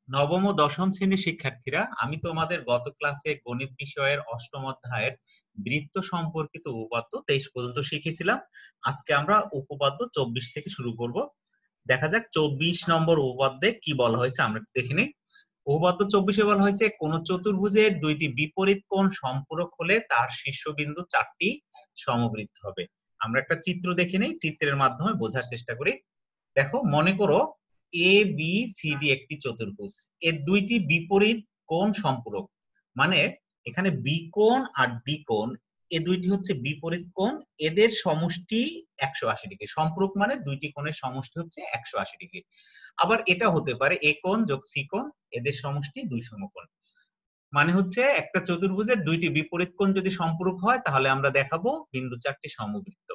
নবম ও দশম শ্রেণীর শিক্ষার্থীরা, আমি তোমাদের গত ক্লাসে গণিত বিষয়ের অষ্টম অধ্যায়ের বৃত্ত সম্পর্কিত উপপাদ্য 23 পর্যন্ত শিখেছিলাম। আজকে আমরা উপপাদ্য 24 থেকে শুরু করব। দেখা যাক 24 নম্বর উপপাদ্যে কি বলা হয়েছে, আমরা দেখে নিই। উপপাদ্য 24-এ বলা হয়েছে কোন চতুর্ভুজের দুইটি বিপরীত কোণ সম্পূরক হলে তার শীর্ষবিন্দু 4টি সমবৃত্ত হবে। আমরা একটা চিত্র দেখে নিই, চিত্রের মাধ্যমে বোঝার চেষ্টা করি। দেখো, মনে করো এ বি সি ডি একটি চতুর্ভুজ, এর দুইটি বিপরীত কোণ সম্পূরক। মানে এখানে বি কোণ আর ডি কোণ, এ দুইটি হচ্ছে বিপরীত কোণ, এদের সমষ্টি 180 ডিগ্রি। সম্পূরক মানে দুইটি কোণের সমষ্টি হচ্ছে 180 ডিগ্রি। আবার এটা হতে পারে এ কোণ যোগ সি কোণ, এদের সমষ্টি 2 সমকোণ। মানে হচ্ছে একটা চতুর্ভুজের দুইটি বিপরীত কোণ যদি সম্পূরক হয় তাহলে আমরা দেখাবো বিন্দু 4টি সমবৃত্ত।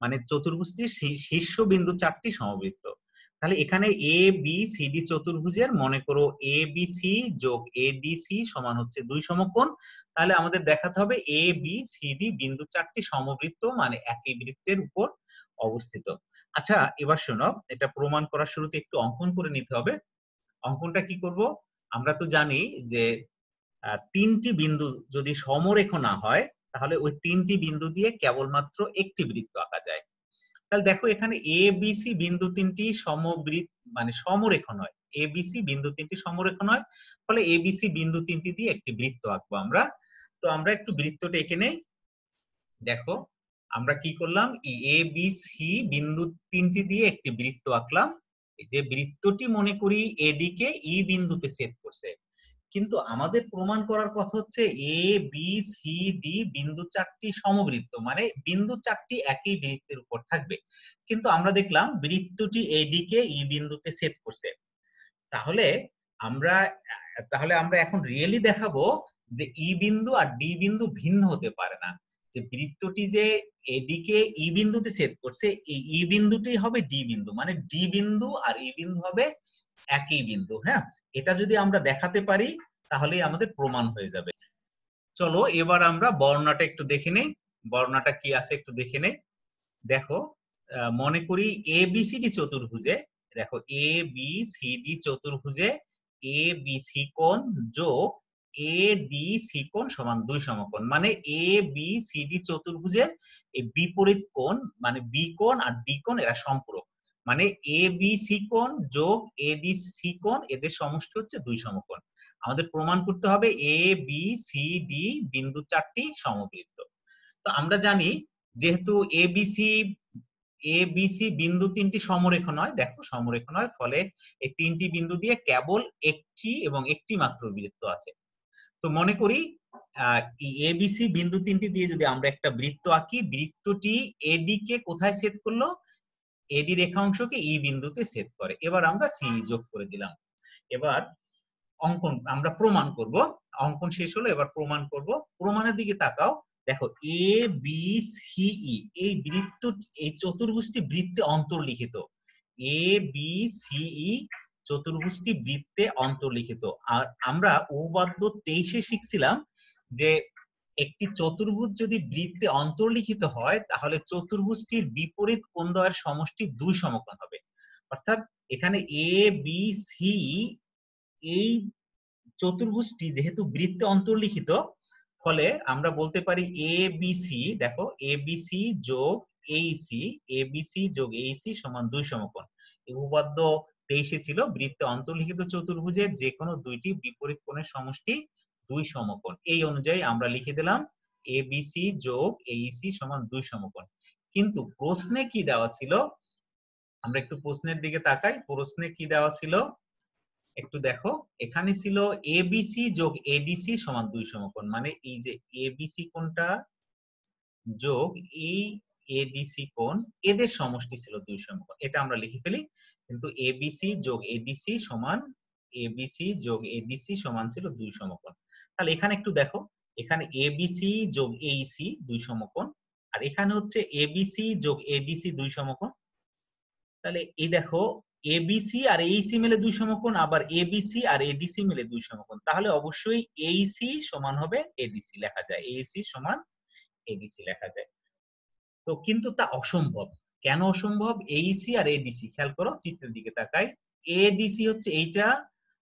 মানে চতুর্ভুজটির শীর্ষ বিন্দু 4টি সমবৃত্ত। তাহলে এখানে এ বি সি ডি চতুর্ভুজের মনে করো এ বি সি যোগ এ ডি সি সমান হচ্ছে 2 সমকোণ। তাহলে আমাদের দেখাতে হবে এ বি সি ডি বিন্দু 4টি সমবৃত্ত, মানে একই বৃত্তের উপর অবস্থিত। আচ্ছা, এবার শোনো, এটা প্রমাণ করার শুরুতে একটু অঙ্কন করে নিতে হবে। অঙ্কনটা কি করব? আমরা তো জানি যে তিনটি বিন্দু যদি সমরেখ না হয় তাহলে ওই তিনটি বিন্দু দিয়ে কেবলমাত্র একটি বৃত্ত আঁকা যায়। তাহলে দেখো, এখানে এ বি সি বিন্দু তিনটি সমবৃত্ত মানে সমরেখ নয়, এ বি সি বিন্দু তিনটি সমরেখ নয়, ফলে এ বি সি বিন্দু তিনটি দিয়ে একটি বৃত্ত আঁকবো আমরা। তো আমরা একটু বৃত্তটা এঁকে নেই। দেখো, আমরা কি করলাম, এ বি সি বিন্দু তিনটি দিয়ে একটি বৃত্ত আঁকলাম। এই যে বৃত্তটি মনে করি এডি কে ই বিন্দুতে ছেদ করছে, কিন্তু আমাদের প্রমাণ করার কথা হচ্ছে এ বি সি ডি বিন্দু 4টি সমবৃত্ত, মানে বিন্দু 4টি একই বৃত্তের উপর থাকবে। কিন্তু আমরা দেখলাম বৃত্তটি এডি কে ই বিন্দুতে ছেদ করছে। তাহলে আমরা তাহলে আমরা এখন রিয়েলি দেখাবো যে ই বিন্দু আর ডি বিন্দু ভিন্ন হতে পারে না। যে বৃত্তটি যে এদিকে ই বিন্দুতে ছেদ করছে, এই ই বিন্দুটি হবে ডি বিন্দু, মানে ডি বিন্দু আর ই বিন্দু হবে একই বিন্দু। হ্যাঁ, এটা যদি আমরা দেখাতে পারি তাহলেই আমাদের প্রমাণ হয়ে যাবে। চলো এবার আমরা বর্ণনাটা একটু দেখে নেই। বর্ণনাটা কি আছে একটু দেখে নেই। দেখো, মনে করি এ বি সি ডি চতুর্ভুজে, দেখো A B C D চতুর্ভুজে A B C কোণ যোগ এ ডি সি কোণ সমান 2 সমকোণ। মানে এ বি সি ডি চতুর্ভুজের এই বিপরীত কোণ, মানে বি কোণ আর ডি কোণ এরা সম্পূরক। মানে এ বি সি কোণ যোগ এ ডি সি কোণ, এদের সমষ্টি হচ্ছে 2 সমকোণ। আমাদের প্রমাণ করতে হবে এ বি সি ডি বিন্দু 4টি সমবৃত্ত। তো আমরা জানি, যেহেতু এ বি সি বিন্দু তিনটি সমরেখ নয়, দেখো সমরেখ নয়, ফলে এই তিনটি বিন্দু দিয়ে কেবল একটি এবং একটি মাত্র বৃত্ত আছে। তো মনে করি এ বি সি বিন্দু তিনটি দিয়ে যদি আমরা একটা বৃত্ত আঁকি, বৃত্তটি এডি কে কোথায় ছেদ করলো? এডি রেখাংশকে ই বিন্দুতে ছেদ করে। এবার আমরা সি যোগ করে দিলাম। এবার অঙ্কন আমরা প্রমাণ করব। অঙ্কন শেষ হলো, এবার প্রমাণ করব। প্রমাণের দিকে তাকাও। দেখো, এ বি সি ই এই বৃত্ত, এই চতুর্ভুজটি বৃত্তে অন্তর্লিখিত। এ বি সি ই চতুর্ভুজটি বৃত্তে অন্তর্লিখিত। আর আমরা উপপাদ্য 23-এ শিখছিলাম যে একটি চতুর্ভুজ যদি বৃত্তে অন্তর্লিখিত হয় তাহলে চতুর্ভুজটির বিপরীত কোণদ্বয়ের সমষ্টি 2 সমকোণ হবে। অর্থাৎ এখানে এ বি সি এই চতুর্ভুজটি যেহেতু বৃত্তে অন্তর্লিখিত, ফলে আমরা বলতে পারি এ বি সি, দেখো এ বি সি যোগ এইসি, এ বি সি যোগ এইসি সমান 2 সমকোণ। এই উপপাদ্য 23-এ ছিল বৃত্তে অন্তর্লিখিত চতুর্ভুজের যে কোনো দুইটি বিপরীত কোণের সমষ্টি 2 সমকোণ। এই অনুযায়ী আমরা লিখে দিলাম এ বি সি যোগ এইসি সমান 2 সমকোণ। কিন্তু প্রশ্নে কি দেওয়া ছিল, আমরা একটু প্রশ্নের দিকে তাকাই। প্রশ্নে কি দেওয়া ছিল একটু দেখো। এখানে ছিল এবিসি যোগ এডিসি সমান 2 সমকোণ। মানে এই যে এবিসি কোণটা যোগ এই এডিসি কোণ, এদের সমষ্টি ছিল 2 সমকোণ। এটা আমরা লিখে ফেলি। কিন্তু এবিসি যোগ এডিসি সমান, এবিসি যোগ এডিসি সমান ছিল 2 সমকোণ। তাহলে এখানে একটু দেখো, এখানে এবিসি যোগ এইসি 2 সমকোণ, আর এখানে হচ্ছে এবিসি যোগ এডিসি 2 সমকোণ। তাহলে এই দেখো, এবিসি আর এইসি মিলে 2 সমকোণ, আবার এবিসি আর এডিসি মিলে 2 সমকোণ। তাহলে অবশ্যই এইসি সমান হবে এডিসি লেখা যায়, এইসি সমান এডিসি লেখা যায়। তো কিন্তু তা অসম্ভব। কেন অসম্ভব? এইসি আর এডিসি, খেয়াল করো চিত্রের দিকে তাকাই। এডিসি হচ্ছে এইটা,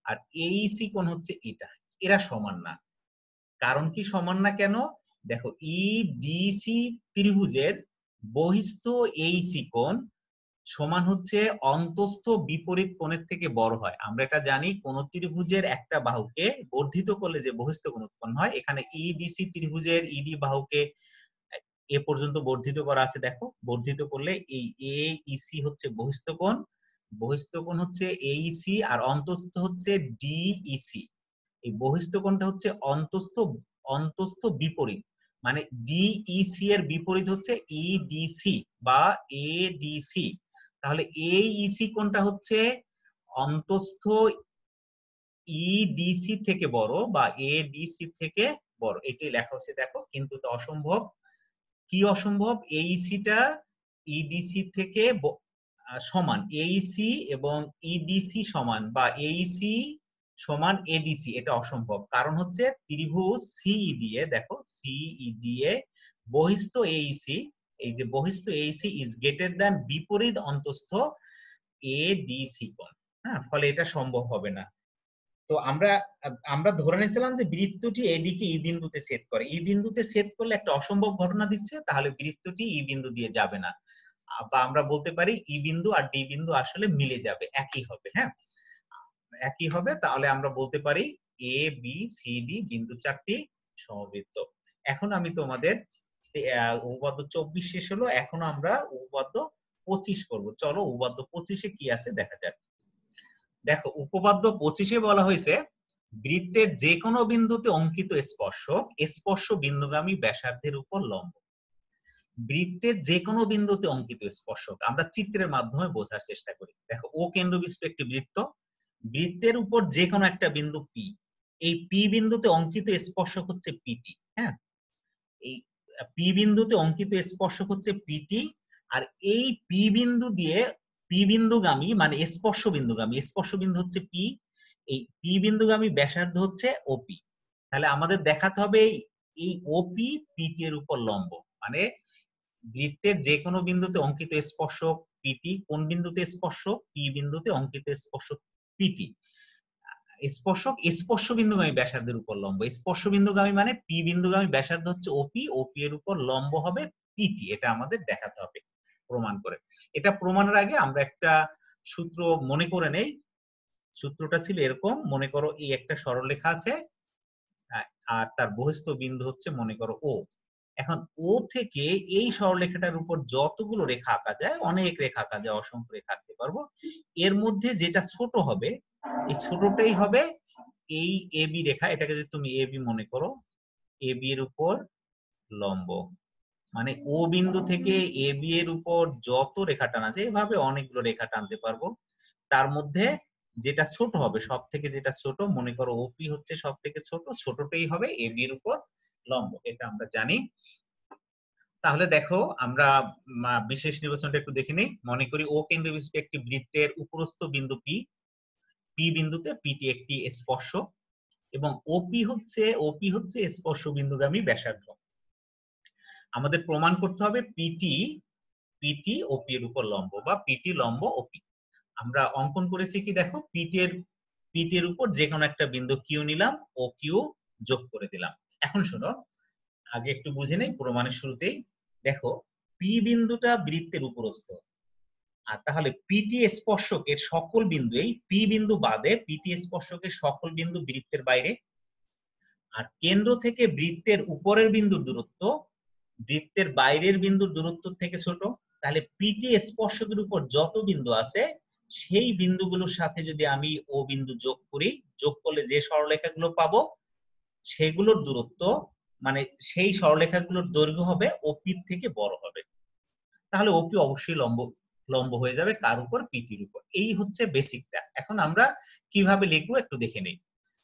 আর এইসি কোণ হচ্ছে এটা, এরা সমান না। কারণ কি সমান না কেন? দেখো ইডিসি ত্রিভুজের বহিস্থ এইসি কোণ সমান হচ্ছে অন্তস্থ বিপরীত কোণের থেকে বড় হয়। আমরা এটা জানি, কোন ত্রিভুজের একটা বাহুকে বর্ধিত করলে যে বহিস্থ কোণ উৎপন্ন হয়, এখানে ইডিসি ত্রিভুজের ইডি বাহুকে এ পর্যন্ত বর্ধিত করা আছে, দেখো বর্ধিত করলে এই এ ইসি হচ্ছে বহিস্থ কোণ, বহিস্থ কোণ হচ্ছে এইসি, আর অন্তস্থ হচ্ছে ডিইসি। এই বহিস্থ কোণটা হচ্ছে অন্তস্থ বিপরীত, মানে ডিইসি এর বিপরীত হচ্ছে ইডিসি বা এডিসি। তাহলে এইসি কোণটা হচ্ছে অন্তস্থ ইডিসি থেকে বড় বা এডিসি থেকে বড়, এটাই লেখা হচ্ছে দেখো, কিন্তু তো অসম্ভব। কি অসম্ভব? এইসিটা ইডিসি থেকে সমান, এইসি এবং ইডিসি সমান বা এইসি সমান এডিসি, এটা অসম্ভব। কারণ হচ্ছে ত্রিভুজ সিইডি এ, দেখো সিইডি এ বহিস্থ এইসি, এই যে বহিস্থ এইসি ইজ গ্রেটার দ্যান বিপরীত অন্তস্থ এডিসি কোণ। হ্যাঁ, ফলে এটা সম্ভব হবে না। তো আমরা আমরা ধরে নিয়েছিলাম যে বৃত্তটি এডি কে ই বিন্দুতে ছেদ করে, ই বিন্দুতে ছেদ করলে একটা অসম্ভব ঘটনা দিচ্ছে, তাহলে বৃত্তটি ই বিন্দু দিয়ে যাবে না। বা আমরা বলতে পারি ই বিন্দু আর ডি বিন্দু আসলে মিলে যাবে, একই হবে। হ্যাঁ, একই হবে। তাহলে আমরা বলতে পারি এ বি সি ডি বিন্দু চারটি সমবৃত্ত। এখন আমি তোমাদের উপপাদ্য 24 শেষ হলো, এখন আমরা উপপাদ্য 25 করব। চলো উপপাদ্য 25-এ কি আছে দেখা যাক। দেখো উপপাদ্য 25-এ বলা হয়েছে, বৃত্তের যে কোনো বিন্দুতে অঙ্কিত স্পর্শক স্পর্শ বিন্দুগামী ব্যাসার্ধের উপর লম্ব। বৃত্তের যে কোনো বিন্দুতে অঙ্কিত স্পর্শক আমরা চিত্রের মাধ্যমে বোঝার চেষ্টা করি। দেখো ও কেন্দ্রবিশিষ্ট একটি বৃত্ত, বৃত্তের উপর যে কোনো একটা বিন্দু পি, এই পি বিন্দুতে অঙ্কিত স্পর্শক হচ্ছে পিটি। হ্যাঁ, এই পি বিন্দুতে অঙ্কিত স্পর্শক হচ্ছে পিটি, আর এই পি বিন্দু দিয়ে পি বিন্দুগামী মানে স্পর্শ বিন্দু হচ্ছে পি, এই পি বিন্দুগামী ব্যাসার্ধ হচ্ছে ওপি। তাহলে আমাদের দেখাতে হবে এই ওপি পিটি এর উপর লম্ব, মানে বৃত্তের যে কোনো বিন্দুতে অঙ্কিত স্পর্শক পিটি, কোন বিন্দুতে স্পর্শক? পি বিন্দুতে অঙ্কিত স্পর্শক পিটি। স্পর্শক স্পর্শ বিন্দুগামী ব্যাসার্ধের উপর লম্ব, স্পর্শ বিন্দুগামী মানে পি বিন্দুগামী ব্যাসার্ধ হচ্ছে ওপি, ওপি এর উপর লম্ব হবে পিটি। এটা আমাদের দেখাতে হবে প্রমাণ করে। এটা প্রমাণের আগে আমরা একটা সূত্র মনে করে নেই। সূত্রটা ছিল এরকম, মনে করো এই একটা সরলরেখা আছে, আর তার বহিস্থ বিন্দু হচ্ছে মনে করো ও। এখন ও থেকে এই সরলরেখাটার উপর যতগুলো রেখা আঁকা যায়, অনেক রেখা আঁকা যায়, অসংখ্য রেখা আঁকতে পারবো, এর মধ্যে যেটা ছোট হবে এই ছোটটাই হবে এই এবি রেখা। এটাকে যদি তুমি এবি মনে করো, এবি এর উপর লম্ব, মানে ও বিন্দু থেকে এবি এর উপর যত রেখা টানা যায়, এভাবে অনেকগুলো রেখা টানতে পারবো। তার মধ্যে যেটা ছোট হবে, সব থেকে যেটা ছোট, মনে করো ওপি হচ্ছে সব থেকে ছোট, ছোটটাই হবে এবি এর উপর লম্ব, এটা আমরা জানি। তাহলে দেখো আমরা বিশেষ নির্বাচনটা একটু দেখে নিই। মনে করি ও কেন্দ্রবিশিষ্ট একটি বৃত্তের উপরস্থ বিন্দু পি, পি বিন্দুতে পিটি একটি স্পর্শক, এবং ওপি হচ্ছে স্পর্শ বিন্দুগামী ব্যাসার্ধ। আমাদের প্রমাণ করতে হবে পিটি ওপি এর উপর লম্ব বা পিটি লম্ব ওপি। আমরা অঙ্কন করেছি কি, দেখো পিটি এর উপর যে কোনো একটা বিন্দু কিউ নিলাম, ও কিউ যোগ করে দিলাম। এখন শোনো, আগে একটু বুঝে নেই প্রমাণের শুরুতেই। দেখো পি বিন্দুটা বৃত্তের উপরস্থ, আর তাহলে পিটি স্পর্শকের সকল বিন্দু, এই পি বিন্দু বাদে পিটি স্পর্শকের সকল বিন্দু বৃত্তের বাইরে। আর কেন্দ্র থেকে বৃত্তের উপরের বিন্দুর দূরত্ব বৃত্তের বাইরের বিন্দুর দূরত্ব থেকে ছোট। তাহলে পিটি স্পর্শকের উপর যত বিন্দু আছে সেই বিন্দুগুলোর সাথে যদি আমি ও বিন্দু যোগ করি, যোগ করলে যে সরলরেখাগুলো পাবো সেগুলোর দূরত্ব, মানে সেই সরলরেখাগুলোর দৈর্ঘ্য হবে ওপি থেকে বড় হবে। তাহলে ওপি অবশ্যই লম্ব হয়ে যাবে কার উপর? পিটির উপর। এই হচ্ছে বেসিকটা। এখন আমরা কিভাবে লিখবো একটু দেখে নেই।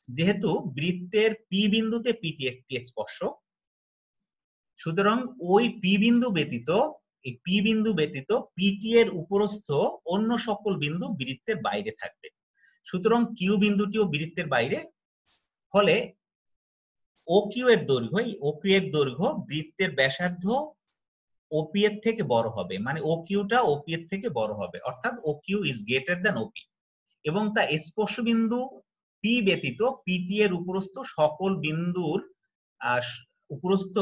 যেহেতু বৃত্তের পি বিন্দুতে পিটি একটি স্পর্শক, সুতরাং ওই পি বিন্দু ব্যতীত পিটি এর উপরস্থ অন্য সকল বিন্দু বৃত্তের বাইরে থাকবে। সুতরাং কিউ বিন্দুটিও বৃত্তের বাইরে, ফলে ও কিউ এর দৈর্ঘ্য বৃত্তের ব্যাসার্ধ ওপি এর থেকে বড় হবে, মানে ও কিউটা ওপি এর থেকে বড় হবে, অর্থাৎ O Q is greater than ওপি। এবং তা স্পর্শ বিন্দু পি ব্যতীত পিটি এর উপরস্থ সকল বিন্দুর উপরস্থ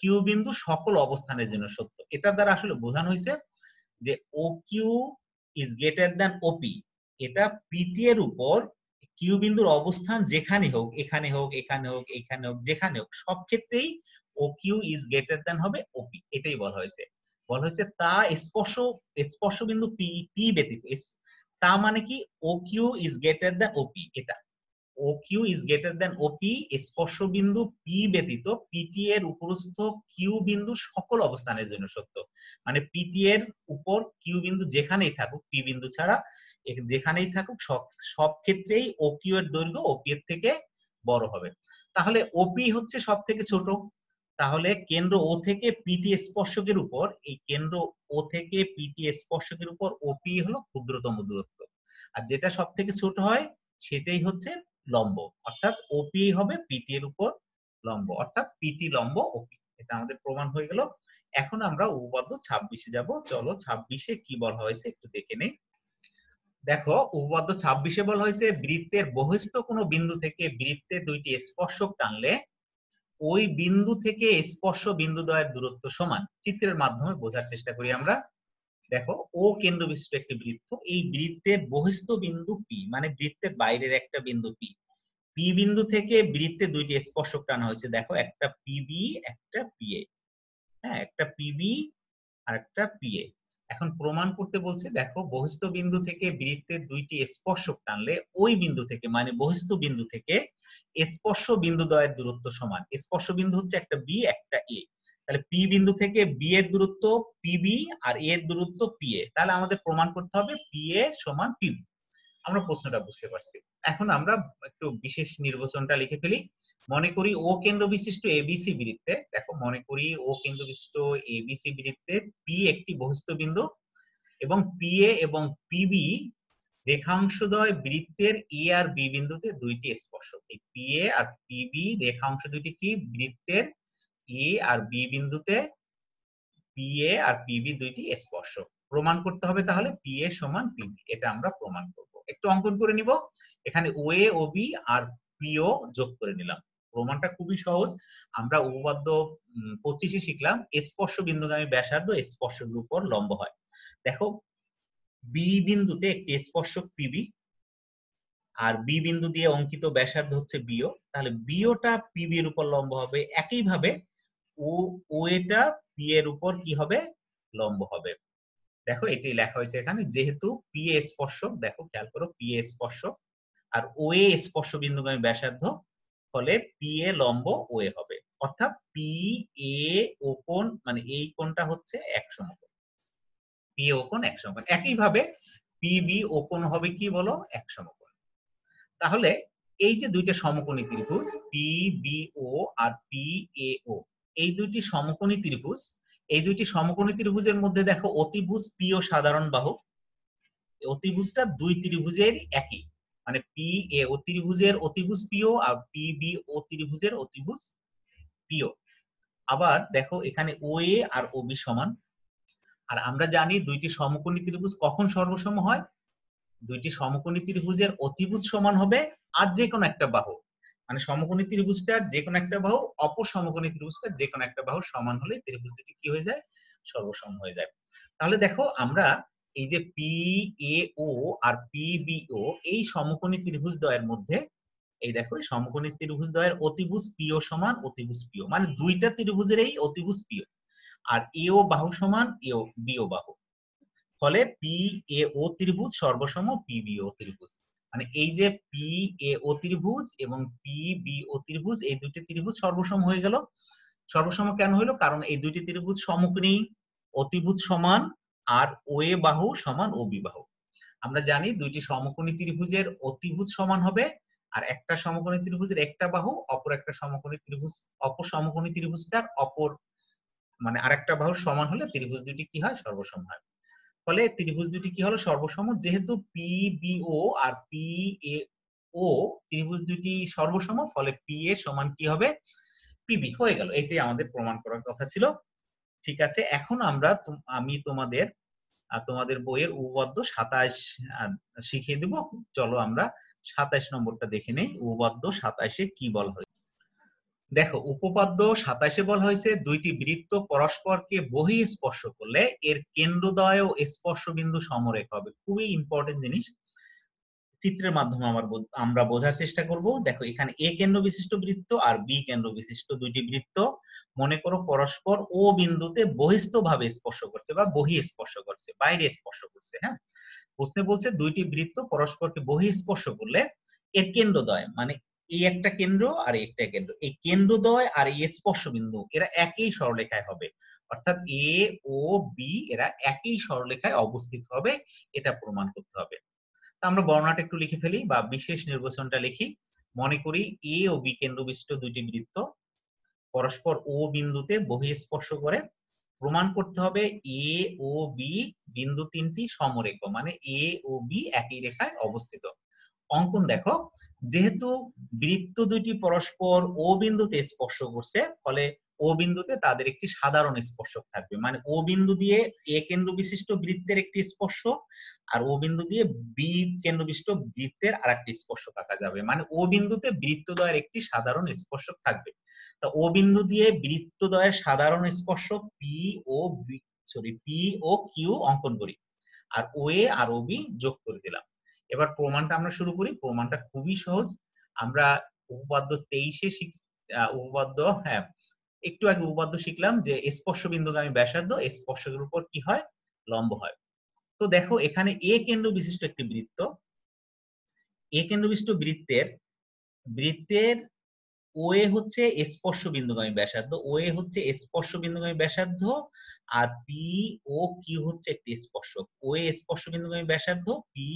কিউ বিন্দু সকল অবস্থানের জন্য সত্য। এটার দ্বারা আসলে বোঝানো হয়েছে যে O Q is greater than ওপি। এটা পিটি এর উপর কিউ বিন্দুর অবস্থান যেখানে হোক, এখানে হোক, এখানে হোক, এখানে হোক, যেখানে হোক, সব ক্ষেত্রেই O Q is greater than হবে ওপি। এটাই বলা হয়েছে। বলা হয়েছে তা স্পর্শ বিন্দু পি ব্যতীত। তা মানে কি? O Q is greater than ওপি। এটা O Q is greater than ওপি স্পর্শ বিন্দু পি ব্যতীত পিটি এর উপরস্থ কিউ বিন্দু সকল অবস্থানের জন্য সত্য। মানে পিটি এর উপর কিউ বিন্দু যেখানেই থাকুক, পি বিন্দু ছাড়া যেখানেই থাকুক, সব ক্ষেত্রেই ও কিউ এর দৈর্ঘ্য ওপি এর থেকে বড় হবে। তাহলে ওপি হচ্ছে সব থেকে ছোট। তাহলে কেন্দ্র ও থেকে পিটি স্পর্শকের উপর, এই কেন্দ্র ও থেকে পিটি স্পর্শকের উপর ওপি হলো ক্ষুদ্রতম দূরত্ব। আর যেটা সব থেকে ছোট হয় সেটাই হচ্ছে লম্ব, অর্থাৎ ওপি হবে পিটি এর উপর লম্ব, অর্থাৎ পিটি লম্ব ওপি। এটা আমাদের প্রমাণ হয়ে গেল। এখন আমরা উপপাদ্য 26-এ যাব। চলো 26-এ কি বলা হয়েছে একটু দেখে নেই। দেখো উপপাদ্য 26-এ বলা হয়েছে বৃত্তের বহিস্থ কোনো বিন্দু থেকে বৃত্তের দুইটি স্পর্শক টানলে ওই বিন্দু থেকে স্পর্শ বিন্দুদ্বয়ের দূরত্ব সমান। চিত্রের মাধ্যমে বোঝার চেষ্টা করি আমরা। দেখো ও কেন্দ্র বিশিষ্ট একটি বৃত্ত, এই বৃত্তের বহিস্থ বিন্দু পি, মানে বৃত্তের বাইরের একটা বিন্দু পি। পি বিন্দু থেকে বৃত্তে দুইটি স্পর্শক টানা হয়েছে। দেখো একটা পিবি, একটা পিএ। হ্যাঁ, একটা পিবি আর একটা পিএ। এখন প্রমাণ করতে বলছে, দেখো বহিস্থ বিন্দু থেকে বৃত্তের দুইটি স্পর্শক টানলে ওই বিন্দু থেকে, মানে বহিস্থ বিন্দু থেকে স্পর্শ বিন্দুদ্বয়ের দূরত্ব সমান। স্পর্শ বিন্দু হচ্ছে একটা বি, একটা এ। তাহলে পি বিন্দু থেকে বি এর দূরত্ব পিবি আর এ এর দূরত্ব পিএ। তাহলে আমাদের প্রমাণ করতে হবে পিএ সমান পিবি। আমরা প্রশ্নটা বুঝতে পারছি। এখন আমরা একটু বিশেষ নির্বচনটা লিখে ফেলি। মনে করি ও কেন্দ্র বিশিষ্ট এবিসি বৃত্তে, দেখো মনে করি ও কেন্দ্র বিশিষ্ট এবিসি বৃত্তে পি একটি বহিস্থ বিন্দু এবং পিএ এবং পিবি রেখাংশদ্বয় বৃত্তের এ আর বি বিন্দুতে দুইটি স্পর্শক। এই পিএ আর পিবি রেখাংশ দুইটি কি বৃত্তের এ আর বি বিন্দুতে পিএ আর পিবি দুইটি স্পর্শক। প্রমাণ করতে হবে তাহলে পিএ সমান পিবি। এটা আমরা প্রমাণ করব। একটু অঙ্কন করে নিব। এখানে ওএ ও বি আর পিও যোগ করে নিলাম। প্রমাণটা খুবই সহজ। আমরা উপপাদ্য 25-এ শিখলাম স্পর্শ বিন্দুগামী ব্যাসার্ধ স্পর্শকের উপর লম্ব হয়। দেখো বি বিন্দুতে একটি স্পর্শক পিবি আর বি বিন্দু দিয়ে অঙ্কিত ব্যাসার্ধ হচ্ছে বিও। তাহলে বিওটা পিবি এর উপর লম্ব হবে। একইভাবে ও এটা পি এর উপর কি হবে? লম্ব হবে। দেখো এটাই লেখা হয়েছে এখানে, যেহেতু পি এ স্পর্শক, দেখো খেয়াল করো পি এ স্পর্শক আর ও এ স্পর্শ বিন্দুগামী ব্যাসার্ধ, ফলে পি এ লম্ব ও এ হবে। অর্থাৎ পি এ ও কোণ, মানে এই কোণটা হচ্ছে এক সমকোণ। পি এ ও কোণ এক সমকোণ। একইভাবে পি বি ও কোণ হবে কি বলো? এক সমকোণ। তাহলে এই যে দুইটা সমকোণী ত্রিভুজ পি বি ও আর পি এ ও, এই দুইটি সমকোণী ত্রিভুজ, এই দুইটি সমকোণী ত্রিভুজের মধ্যে দেখো অতিভুজ পি ও সাধারণ বাহু। অতিভুজটা দুই ত্রিভুজের একই, মানে পি এ ও ত্রিভুজের অতিভুজ পিও আর পি বি ও ত্রিভুজের অতিভুজ পিও। আবার দেখো এখানে ও এ আর ও বি সমান। আর আমরা জানি দুইটি সমকোণী ত্রিভুজ কখন সর্বসম হয়? দুইটি সমকোণী ত্রিভুজের অতিভুজ সমান হবে আর যে কোনো একটা বাহু, মানে সমকোণী ত্রিভুজটার যে কোনো একটা বাহু অপর সমকোণী ত্রিভুজটার যে কোনো একটা বাহু সমান হলে ত্রিভুজ দুটি কি হয়ে যায়? সর্বসম হয়ে যায়। তাহলে দেখো আমরা এই যে পি এ ও আর পি বি ও এই সমকোণী ত্রিভুজ দ্বয়ের মধ্যে, এই দেখো সমকোণী ত্রিভুজ দ্বয়ের অতিভুজ পিও সমান অতিভুজ পিও, মানে দুইটা ত্রিভুজের এই অতিভুজ পিও। আর এও বাহু সমান এও বিও বাহু, ফলে পি এ ও ত্রিভুজ সর্বসম পি বি ও ত্রিভুজ। মানে এই যে পি এ ও ত্রিভুজ এবং পি বি ও ত্রিভুজ, এই দুটি ত্রিভুজ সর্বসম হয়ে গেল। সর্বসম কেন হলো? কারণ এই দুটি ত্রিভুজ সমকোণী, অতিভুজ সমান আর ও এ বাহু সমান ও বি বাহু। আমরা জানি দুইটি সমকোণী ত্রিভুজের অতিভুজ সমান হবে আর একটা সমকোণী ত্রিভুজের একটা বাহু অপর একটা সমকোণী ত্রিভুজ, অপর সমকোণী ত্রিভুজটার অপর মানে আরেকটা বাহু সমান হলে ত্রিভুজ দুটি কি হয়? সর্বসম হয়। ফলে ত্রিভুজ দুটি কি হলো? সর্বসম। যেহেতু পি বি ও আর পি এ ও ত্রিভুজ দুটি সর্বসম, ফলে পি এ সমান কি হবে? পিবি হয়ে গেল। এটাই আমাদের প্রমাণ করার কথা ছিল। ঠিক আছে, এখন আমি তোমাদের তোমাদের বইয়ের উপপাদ্য 27 শিখিয়ে দিব। চলো আমরা 27 নম্বরটা দেখে নেই। উপপাদ্য 27-এ কি বলা হয়েছে দেখো। উপপাদ্য 27-এ বলা হয়েছে দুইটি বৃত্ত পরস্পরকে বহিঃস্পর্শ করলে এর কেন্দ্রদ্বয় ও স্পর্শ বিন্দু সমরেখ হবে। খুবই ইম্পর্টেন্ট জিনিস, চিত্রের মাধ্যমে আমরা বোঝার চেষ্টা করব। দেখো এখানে এ কেন্দ্র বিশিষ্ট বৃত্ত আর বি কেন্দ্র বিশিষ্ট দুইটি বৃত্ত মনে করো পরস্পর ও বিন্দুতে বহিস্থ ভাবে স্পর্শ করছে বা বহিঃস্পর্শ করছে, বাইরে স্পর্শ করছে। হ্যাঁ, প্রশ্নে বলছে দুইটি বৃত্ত পরস্পরকে বহিঃস্পর্শ করলে এর কেন্দ্রদ্বয়, মানে এই একটা কেন্দ্র আর একটা কেন্দ্র, এই কেন্দ্রদ্বয় আর এই স্পর্শ বিন্দু এরা একই সরলরেখায় হবে, অর্থাৎ এ ও বি এরা একই সরলরেখায় অবস্থিত হবে, এটা প্রমাণ করতে হবে। আমরা বর্ণনাটা একটু লিখে ফেলি বা বিশেষ নির্বাচনটা লিখি। মনে করি এ ও বি কেন্দ্র বিশিষ্ট দুইটি বৃত্ত পরস্পর ও বিন্দুতে বহিঃস্পর্শ করে। প্রমাণ করতে হবে এ ও বি বিন্দু তিনটি সমরেখ, মানে এ ও বি একই রেখায় অবস্থিত। অঙ্কন দেখো, যেহেতু বৃত্ত দুইটি পরস্পর ও বিন্দুতে স্পর্শ করছে, ফলে ও বিন্দুতে তাদের একটি সাধারণ স্পর্শক থাকবে, মানে ও বিন্দু দিয়ে এ কেন্দ্র বিশিষ্ট বৃত্তের একটি স্পর্শক আর ও বিন্দু দিয়ে বি কেন্দ্র বিশিষ্ট বৃত্তের আরেকটি স্পর্শক আঁকা যাবে, মানে ও বিন্দুতে বৃত্তদ্বয়ের একটি সাধারণ স্পর্শক থাকবে। তা ও বিন্দু দিয়ে বৃত্তদ্বয়ের সাধারণ স্পর্শক পি ও কিউ অঙ্কন করি, আর ও এ আর ও বি যোগ করে দিলাম। এবার প্রমাণটা আমরা শুরু করি। প্রমাণটা খুবই সহজ। আমরা উপপাদ্য 23-এ উপপাদ্য একটু আগে উপপাদ্য শিখলাম যে স্পর্শ বিন্দুগামী ব্যাসার্ধ স্পর্শকের উপর কি হয়, লম্ব হয়। তো দেখো এখানে এ কেন্দ্র বিশিষ্ট একটি বৃত্ত, এ কেন্দ্র বিশিষ্ট বৃত্তের ও এ হচ্ছে স্পর্শ বিন্দুগামী ব্যাসার্ধ, ও এ হচ্ছে স্পর্শ বিন্দুগামী ব্যাসার্ধ, আর পি ও কিউ হচ্ছে একটি স্পর্শক। ও এ স্পর্শ বিন্দুগামী ব্যাসার্ধ, পি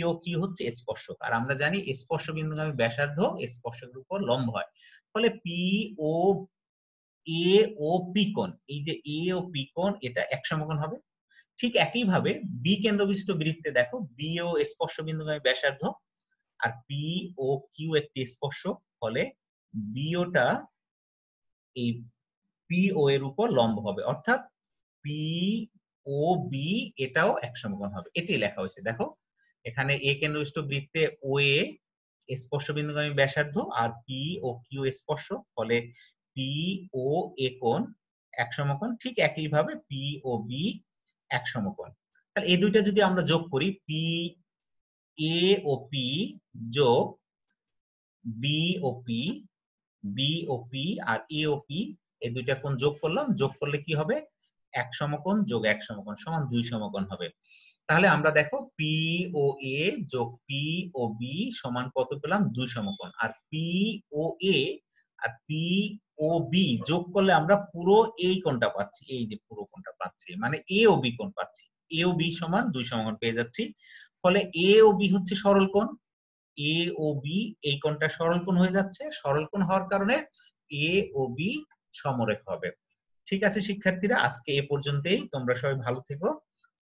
ও কিউ হচ্ছে স্পর্শক। আর আমরা জানি স্পর্শ বিন্দুগামী ব্যাসার্ধ স্পর্শকের উপর লম্ব হয়, ফলে পি ও এ ও পি কোণ, এই যে এ ও পি কোণ এটা এক সমকোণ হবে। ঠিক একইভাবে বি কেন্দ্র বিশিষ্ট বৃত্তে দেখো বি ও স্পর্শ বিন্দুগামী ব্যাসার্ধ আর পি ও কিউ একটি স্পর্শক, ফলে বিওটা এই পি ও এর উপর লম্ব হবে, অর্থাৎ পি ও বি এটাও এক সমকোণ হবে। এটাই লেখা হয়েছে। দেখো এখানে এ কেন্দ্রবিষ্ট বৃত্তে ও এ স্পর্শ বিন্দুগামী ব্যাসার্ধ আর পি ও কিউ স্পর্শক, ফলে পি ও এ কোণ এক সমকোণ। ঠিক একইভাবে পি ও বি এক সমকোণ। তাহলে এই দুইটা যদি আমরা যোগ করি, পি এ ও পি যোগ B O P, B O P আর এ ও পি, এই দুইটা কোণ যোগ করলাম, যোগ করলে কি হবে, এক সমকোণ যোগ এক সমকোণ সমান দুই সমকোণ হবে। তাহলে আমরা দেখো পি ও এ যোগ পি ও বি সমান কত পেলাম, দুই সমকোণ। আর পি ও এ আর পি ও বি যোগ করলে আমরা পুরো এই কোণটা পাচ্ছি, এই যে পুরো কোণটা পাচ্ছি, মানে এ ও বি কোণ পাচ্ছি। এ ও বি সমান দুই সমকোণ পেয়ে যাচ্ছি, ফলে এ ও বি হচ্ছে সরল কোণ। এ ও বি এই কোণটা সরল কোণ হয়ে যাচ্ছে, সরল কোণ হওয়ার কারণে এ ও বি সমরেখ হবে। ঠিক আছে শিক্ষার্থীরা, আজকে এ পর্যন্তই। তোমরা সবাই ভালো থেকো।